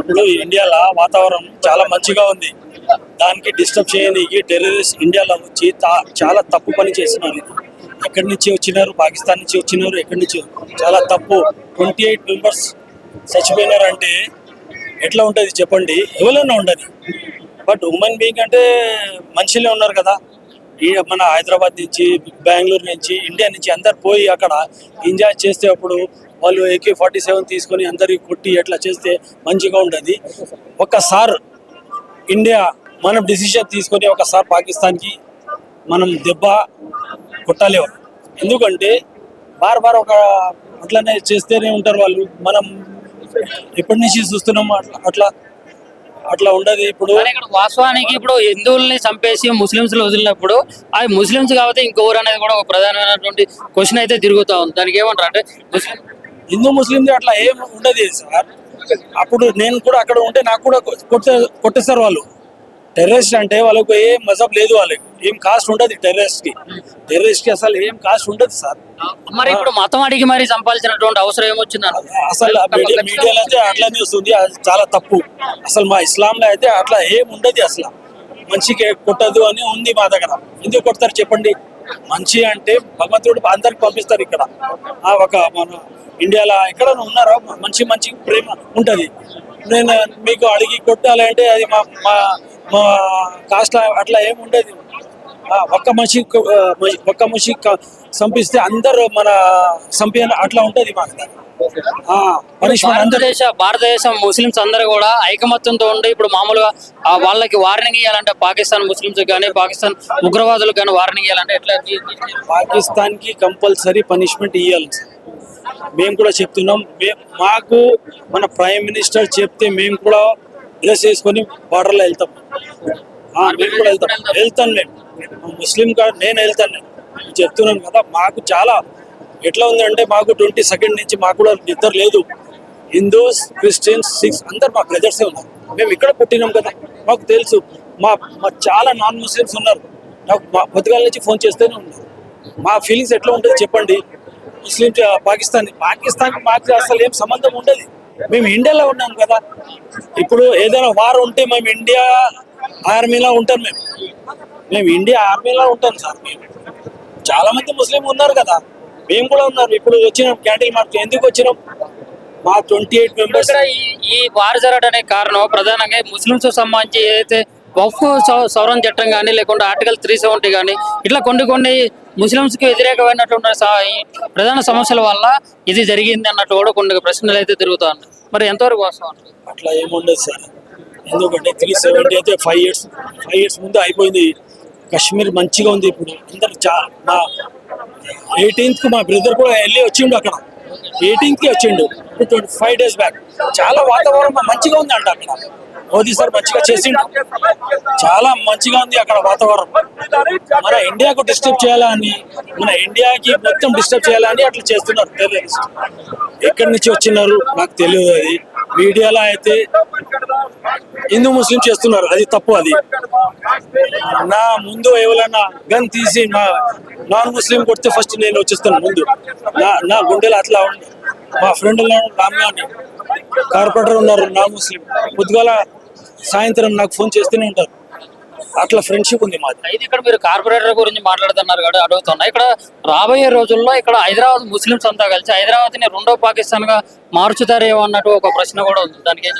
ఇప్పుడు ఇండియాలో వాతావరణం చాలా మంచిగా ఉంది. దానికి డిస్టర్బ్ చేయడానికి టెర్రరిస్ట్ ఇండియాలో వచ్చి చాలా తప్పు పని చేస్తున్నారు. ఇది ఎక్కడి నుంచి వచ్చినారు, పాకిస్తాన్ నుంచి వచ్చినారు, ఎక్కడి నుంచి, చాలా తప్పు. 28 మెంబర్స్ చచ్చిపోయినారు అంటే ఎట్లా ఉంటుంది చెప్పండి? ఎవరైనా ఉండదు, బట్ ఉమెన్ బీయింగ్ అంటే మనుషులే ఉన్నారు కదా. ఈ మన హైదరాబాద్ నుంచి, బెంగళూరు నుంచి, ఇండియా నుంచి అందరు పోయి అక్కడ ఎంజాయ్ చేస్తే అప్పుడు వాళ్ళు AK-47 తీసుకొని అందరికి కొట్టి ఎట్లా చేస్తే మంచిగా ఉంటుంది. ఒక్కసారి ఇండియా మనం డిసిషన్ తీసుకొని ఒకసారి పాకిస్తాన్కి మనం దెబ్బ కొట్టాలి. ఎందుకంటే బార్ ఒక అట్లనే చేస్తేనే ఉంటారు వాళ్ళు. మనం ఎప్పటి నుంచి చూస్తున్నాం అట్లా అట్లా ఉండదు. ఇప్పుడు వాస్తవానికి ఇప్పుడు హిందువుల్ని చంపేసి ముస్లింస్ వదిలినప్పుడు అది ముస్లింస్ కాబట్టి ఇంకోరు అనేది కూడా ఒక ప్రధానమైనటువంటి క్వశ్చన్ అయితే తిరుగుతా ఉంది. దానికి ఏమంటారు అంటే హిందూ ముస్లిం అట్లా ఏం ఉండదు సార్. అప్పుడు నేను కూడా అక్కడ ఉంటే నాకు కూడా కొట్టేస్తారు వాళ్ళు. టెర్రరిస్ట్ అంటే వాళ్ళకు ఏం మజబ్ లేదు, వాళ్ళకి ఏం కాస్ట్ ఉండదు. టెర్రరిస్ట్ కి అసలు ఏం కాస్ట్ ఉండదు సార్. మరి ఇప్పుడు మతం అడిగి మరి చంపాల్సినటువంటి అవసరం ఏమొచ్చింది అసలు మీడియాలో అయితే అట్లానే వస్తుంది. అది చాలా తప్పు. అసలు మా ఇస్లాంలో అయితే అట్లా ఏం ఉండదు. అసలు మనిషికి కొట్టదు అని ఉంది మా దగ్గర. ఎందుకు కొడతారు చెప్పండి? మంచి అంటే భగవంతుడు అందరికి పంపిస్తారు. ఇక్కడ ఒక మన ఇండియాలో ఎక్కడ ఉన్నారో మంచి ప్రేమ ఉంటది. నేను మీకు అడిగి కొట్టాలి అంటే అది మా మా కాస్ట్ అట్లా ఏముండదు. ఒక్క మనిషి చంపిస్తే అందరు మన చంపి అట్లా ఉంటది మా భారతదేశం ముస్లింస్ అందరూ కూడా ఐకమత్యంతో ఉండి ఇప్పుడు మామూలుగా వాళ్ళకి వార్నింగ్ ఇవ్వాలంటే పాకిస్తాన్ ముస్లింస్ కానీ పాకిస్తాన్ ఉగ్రవాదులకు కానీ వార్నింగ్ ఇవ్వాలంటే ఎట్లా? పాకిస్తాన్ కి కంపల్సరీ పనిష్మెంట్ ఇవ్వాలి. మేము కూడా చెప్తున్నాం. మాకు మన ప్రైమ్ మినిస్టర్ చెప్తే మేము కూడా డ్రెస్ వేసుకొని బార్డర్లో వెళ్తాం. మేము కూడా వెళ్తాను. మేము ముస్లిం కాదు, నేను వెళ్తాను. నేను చెప్తున్నాను కదా. మాకు చాలా ఎట్లా ఉందంటే మాకు 22nd నుంచి మాకు కూడా నిద్ర లేదు. హిందూస్, క్రిస్టియన్స్, సిక్స్ అందరు మా బ్రదర్సే ఉన్నారు. మేము ఇక్కడ పుట్టినాం కదా, మాకు తెలుసు. మా చాలా నాన్ ముస్లిమ్స్ ఉన్నారు. నాకు పొద్దుగాల నుంచి ఫోన్ చేస్తూనే ఉన్నారు. మా ఫీలింగ్స్ ఎట్లా ఉంటుంది చెప్పండి? ముస్లిం పాకిస్తాన్ మాకు అసలు ఏం సంబంధం ఉండదు. మేము ఇండియాలో ఉన్నాం కదా. ఇప్పుడు ఏదైనా వార్ ఉంటే మేము ఇండియా ఆర్మీలో ఉంటాం. మేము ఇండియా ఆర్మీలో ఉంటాం సార్. మేము చాలా మంది ముస్లిం ఉన్నారు కదా, మేము కూడా ఉన్నారు. ఇప్పుడు వచ్చినాం క్యాంటీన్ మార్క్. ఎందుకు వచ్చినాం? మా 28 మెంబర్స్. ఈ వార్ జరగడానికి కారణం ప్రధానంగా ముస్లింస్ సంబంధించి ఏదైతే వక్ఫ్ సవరణ చట్టం కానీ లేకుంటే ఆర్టికల్ 370 కానీ ఇట్లా కొన్ని ముస్లింస్ కి వ్యతిరేకమైనటువంటి ప్రధాన సమస్యల వల్ల ఇది జరిగింది అన్నట్టు కూడా కొన్ని ప్రశ్నలు అయితే తిరుగుతా ఉన్నాయి. మరి ఎంతవరకు వాస్తవం? అట్లా ఏముండదు సార్. ఎందుకంటే 370 అయితే 5 years ముందు అయిపోయింది. కాశ్మీర్ మంచిగా ఉంది. ఇప్పుడు అందరు మా 18th మా బ్రదర్ కూడా వెళ్ళి వచ్చిండు. అక్కడ 18th వచ్చిండు. 25 days బ్యాక్. చాలా వాతావరణం మంచిగా ఉంది అంట. అక్కడ మోదీ సార్ మంచిగా చేసిండు. చాలా మంచిగా ఉంది అక్కడ వాతావరణం. మన ఇండియాకు డిస్టర్బ్ చేయాలని, మన ఇండియాకి మొత్తం డిస్టర్బ్ చేయాలని అట్లా చేస్తున్నారు టెర్రరిస్ట్. ఎక్కడి నుంచి వచ్చినారు నాకు తెలియదు. అది మీడియాలో అయితే హిందూ ముస్లిం చేస్తున్నారు, అది తప్పు. అది నా ముందు ఎవరైనా గన్ తీసి నాన్ ముస్లిం కొడితే ఫస్ట్ నేను వచ్చేస్తాను ముందు. నా గుండెలు అట్లా ఉంది. మా ఫ్రెండ్ రామ్యాని కార్పొరేటర్ ఉన్నారు నాన్ ముస్లిం. పొద్దుగాల సాయంత్రం నాకు ఫోన్ చేస్తూనే ఉంటారు. అట్లా ఫ్రెండ్షిప్ ఉంది మాది. అయితే ఇక్కడ మీరు కార్పొరేటర్ గురించి మాట్లాడుతున్నారు కదా, అడుగుతున్నా. ఇక్కడ రాబోయే రోజుల్లో ఇక్కడ హైదరాబాద్ ముస్లింస్ అంతా కలిసి హైదరాబాద్ ని రెండో పాకిస్తాన్ గా మార్చుతారేమో అన్నట్టు ఒక ప్రశ్న కూడా ఉంది. దానికి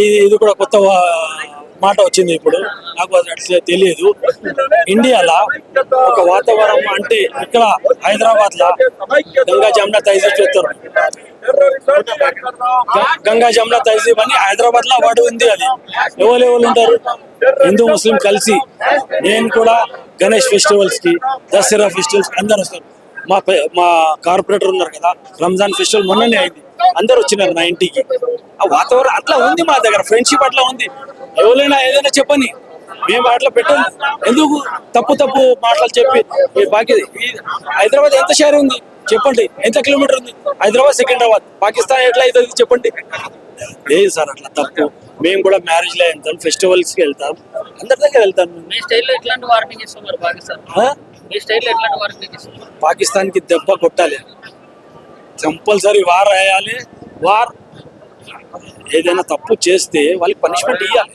ఇది కూడా కొత్త మాట వచ్చింది. ఇప్పుడు నాకు అట్లా తెలియదు. ఇండియాలో ఒక వాతావరణం అంటే ఇక్కడ హైదరాబాద్ లో గంగా జమున తహజీబ్ చేస్తారు. గంగా జమున తహజీబ్ అని హైదరాబాద్ లో వాడు ఉంది. అది ఎవరు ఉంటారు? హిందూ ముస్లిం కలిసి. నేను కూడా గణేష్ ఫెస్టివల్స్ కి, దసరా ఫెస్టివల్స్ అందరు వస్తారు. మా కార్పొరేటర్ ఉన్నారు కదా, రంజాన్ ఫెస్టివల్ మొన్ననే అయింది. అందరు వచ్చినారు నా ఇంటికి. ఆ వాతావరణం అట్లా ఉంది మా దగ్గర. ఫ్రెండ్షిప్ అట్లా ఉంది. ఎవరైనా ఏదైనా చెప్పని మేము అట్లా పెట్టాము. ఎందుకు తప్పు మాటలు చెప్పి హైదరాబాద్ ఎంత షేర్ ఉంది చెప్పండి? ఎంత కిలోమీటర్ ఉంది హైదరాబాద్ సికింద్రాబాద్? పాకిస్తాన్ ఎట్లా అవుతుంది చెప్పండి? లేదు సార్, అట్లా తప్పు. మేము కూడా మ్యారేజ్ లో వెళ్తాం, ఫెస్టివల్స్ కి వెళ్తాం, అందరి దగ్గర వెళ్తాం. పాకిస్తాన్ కి దెబ్బ కొట్టాలి, కంపల్సరీ వార్ వేయాలి. వార్ ఏదైనా తప్పు చేస్తే వాళ్ళకి పనిష్మెంట్ ఇవ్వాలి,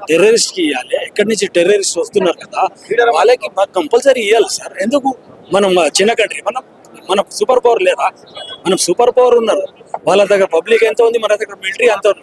టెర్రరిస్ట్కి ఇవ్వాలి. ఎక్కడి నుంచి టెర్రరిస్ట్ వస్తున్నారు కదా, వాళ్ళకి కంపల్సరీ ఇవ్వాలి సార్. ఎందుకు మనం చిన్న కంట్రీ, మనం సూపర్ పవర్ లేదా? మనం సూపర్ పవర్ ఉన్నారు, వాళ్ళ దగ్గర పబ్లిక్ ఎంత ఉంది, మన దగ్గర మిలిటరీ ఎంత ఉంది.